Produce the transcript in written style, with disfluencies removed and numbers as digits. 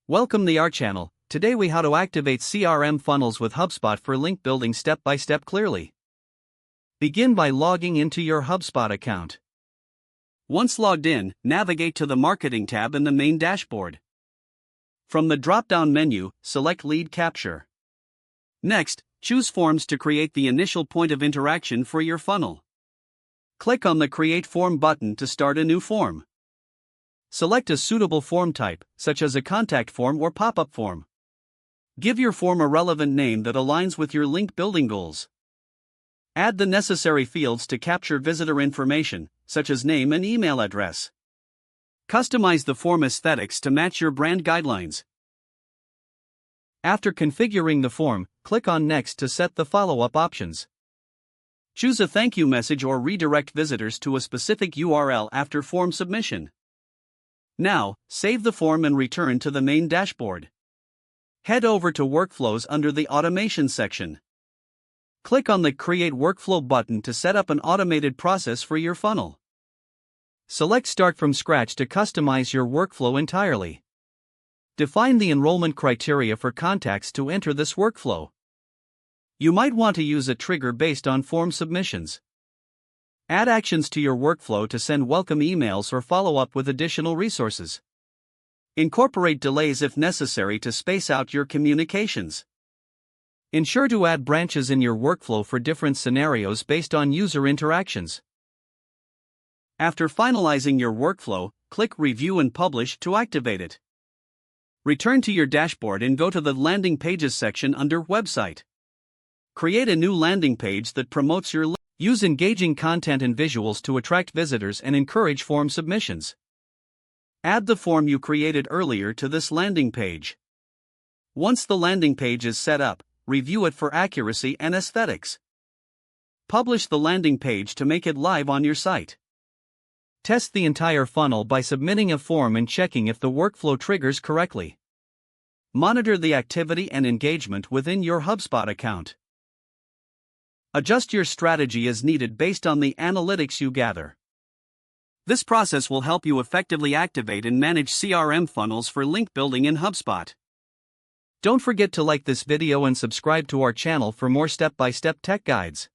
Welcome to our channel. Today we how to activate CRM funnels with HubSpot for link building step by step clearly. Begin by logging into your HubSpot account. Once logged in, navigate to the Marketing tab in the main dashboard. From the drop-down menu, select Lead Capture. Next, choose Forms to create the initial point of interaction for your funnel. Click on the Create Form button to start a new form. Select a suitable form type, such as a contact form or pop-up form. Give your form a relevant name that aligns with your link building goals. Add the necessary fields to capture visitor information, such as name and email address. Customize the form aesthetics to match your brand guidelines. After configuring the form, click on Next to set the follow-up options. Choose a thank you message or redirect visitors to a specific URL after form submission. Now, save the form and return to the main dashboard. Head over to Workflows under the Automation section. Click on the Create Workflow button to set up an automated process for your funnel. Select Start from Scratch to customize your workflow entirely. Define the enrollment criteria for contacts to enter this workflow. You might want to use a trigger based on form submissions. Add actions to your workflow to send welcome emails or follow up with additional resources. Incorporate delays if necessary to space out your communications. Ensure to add branches in your workflow for different scenarios based on user interactions. After finalizing your workflow, click Review and Publish to activate it. Return to your dashboard and go to the Landing Pages section under Website. Create a new landing page that promotes your link. Use engaging content and visuals to attract visitors and encourage form submissions. Add the form you created earlier to this landing page. Once the landing page is set up, review it for accuracy and aesthetics. Publish the landing page to make it live on your site. Test the entire funnel by submitting a form and checking if the workflow triggers correctly. Monitor the activity and engagement within your HubSpot account. Adjust your strategy as needed based on the analytics you gather. This process will help you effectively activate and manage CRM funnels for link building in HubSpot. Don't forget to like this video and subscribe to our channel for more step-by-step tech guides.